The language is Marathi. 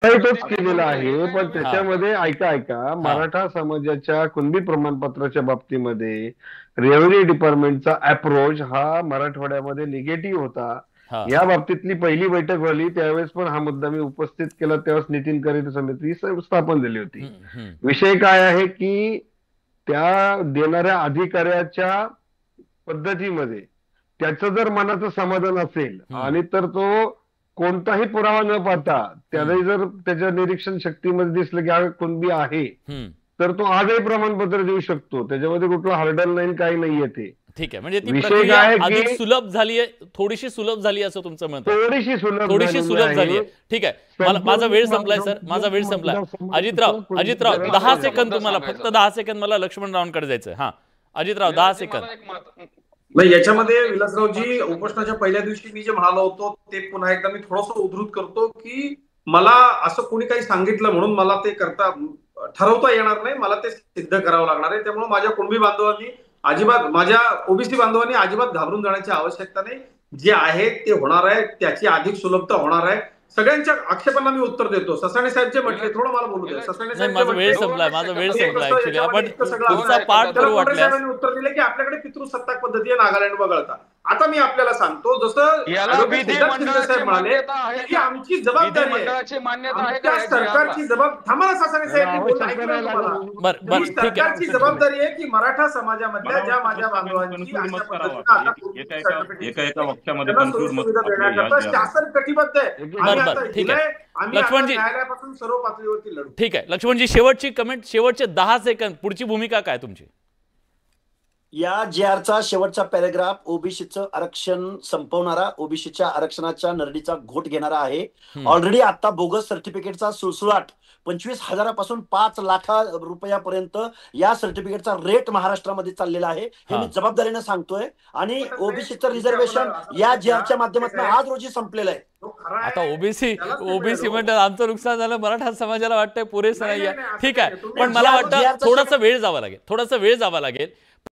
तोच केलेला आहे, पण हा त्याच्यामध्ये ऐका ऐका, हा मराठा समाजाच्या कुणबी प्रमाणपत्राच्या बाबतीमध्ये रेव्हन्यू डिपार्टमेंटचा अप्रोच हा मराठवाड्यामध्ये निगेटिव्ह होता. हा या बाबतीतली पहिली बैठक झाली त्यावेळेस पण हा मुद्दा मी उपस्थित केला, त्यावेळेस नितीन करिता समिती स्थापन झाली होती. हम्म. विषय काय आहे की त्या देणाऱ्या अधिकाऱ्याच्या पद्धतीमध्ये त्याचं जर मनाचं समाधान असेल हम्म. आणि तर तो कोणताही पुरावा न पाहता हम्म. त्यालाही जर त्याच्या निरीक्षण शक्तीमध्ये दिसलं की हा कुणबी आहे, हम्म. तर तो आजही प्रमाणपत्र देऊ शकतो. त्याच्यामध्ये कुठलं हर्डल नाही, काही नाहीये ते. ठीक आहे, म्हणजे ती विषय प्रक्रिया काय आहे अधिक की सुलभ झाली आहे, थोडीशी सुलभ झाली असं तुमचं मत आहे? थोडीशी सुलभ थोडीशी झालेली सुलभ झाली आहे. आहे. ठीक आहे, माझा संपूर्ण वेळ संपलाय सर, माझा वेळ महाराष्ट्र संपलाय. अजितराव, मतदारसंघाचं कुणबी अजितराव जरा 10 झालं. सेकंद तुम्हाला, फक्त 10 सेकंद मला लक्ष्मणरावांकडे जायचं. हा अजितराव 10 सेकंद. नाही, याच्यामध्ये विलासरावजी, उपोषणाच्या पहिल्या दिवशी मी जे म्हणालो होतो ते पुन्हा एकदा मी थोडंसं उद्धृत करतो की मला असं कोणी काही सांगितलं म्हणून मला ते ठरवता येणार नाही, मला ते सिद्ध करावं लागणार आहे. त्यामुळे माझ्या कुणबी बांधवांनी अजिबात, माझ्या ओबीसी बांधवांनी अजिबात घाबरून जाण्याची आवश्यकता नाही. जे आहे ते होणार आहे, त्याची अधिक सुलभता होणार आहे. सगळ्यांच्या आक्षेपांना मी उत्तर देतो. ससाणे साहेब जे म्हटले, थोडं मला बोलू द्या. ससाणे नाही, साहेब जे माझा वेळ म्हटले संपलाय, माझा वेळ ते संपला. कसं ऍक्च्युली आपण याच्यामध्ये इतकं सगळं पुढचा आहे. पार्ट त्याला करू कोंबडे वाटल्यास. साहेबांनी उत्तर दिले की आपल्याकडे पितृसत्ताक पद्धती आहे नागालँड वगळता. आता मी आपल्याला सांगतो, जसं सिद्धार्थ शिंदे साहेब म्हणाले ही आमची जबाबदारी आहे, आमच्या सरकारची थांबा ना सासरे साहेब, मी बोलणं ऐकू नये तुम्हाला. बर ही ठीक आहे. सरकारची जबाबदारी आहे की मराठा समाजामधल्या ज्या माझ्या बांधवांची अशा पद्धतीनं आता त्यांना सोयीसुविधा देण्याकरता शासन कटिबद्ध आहे. आम्ही आता ठीक आहे. आम्ही आता लक्ष्मणजी, न्यायालयापासून सर्व पातळीवरती लढू. ठीक आहे लक्ष्मणजी, शेवटची कमेंट, शेवटचे 10 सेकंद, पुढची भूमिका काय तुमची? या JR शेवटचा पॅरेग्राफ ओबीसीचं आरक्षण संपवणारा, ओबीसीच्या आरक्षणाच्या नरडीचा घोट घेणारा आहे. ऑलरेडी आता बोगस सर्टिफिकेटचा सुळसुळाट 25,000पासून 5 लाख रुपयापर्यंत या सर्टिफिकेटचा रेट महाराष्ट्रामध्ये चाललेला आहे, हे मी जबाबदारीने सांगतोय. आणि ओबीसीचं रिझर्वेशन या JR माध्यमातून आज रोजी संपलेलं आहे. आता ओबीसी म्हणतात आमचं नुकसान झालं, मराठा समाजाला वाटतंय पुरेसं नाहीये. ठीक आहे, पण मला वाटतं थोडासा वेळ जावा लागेल,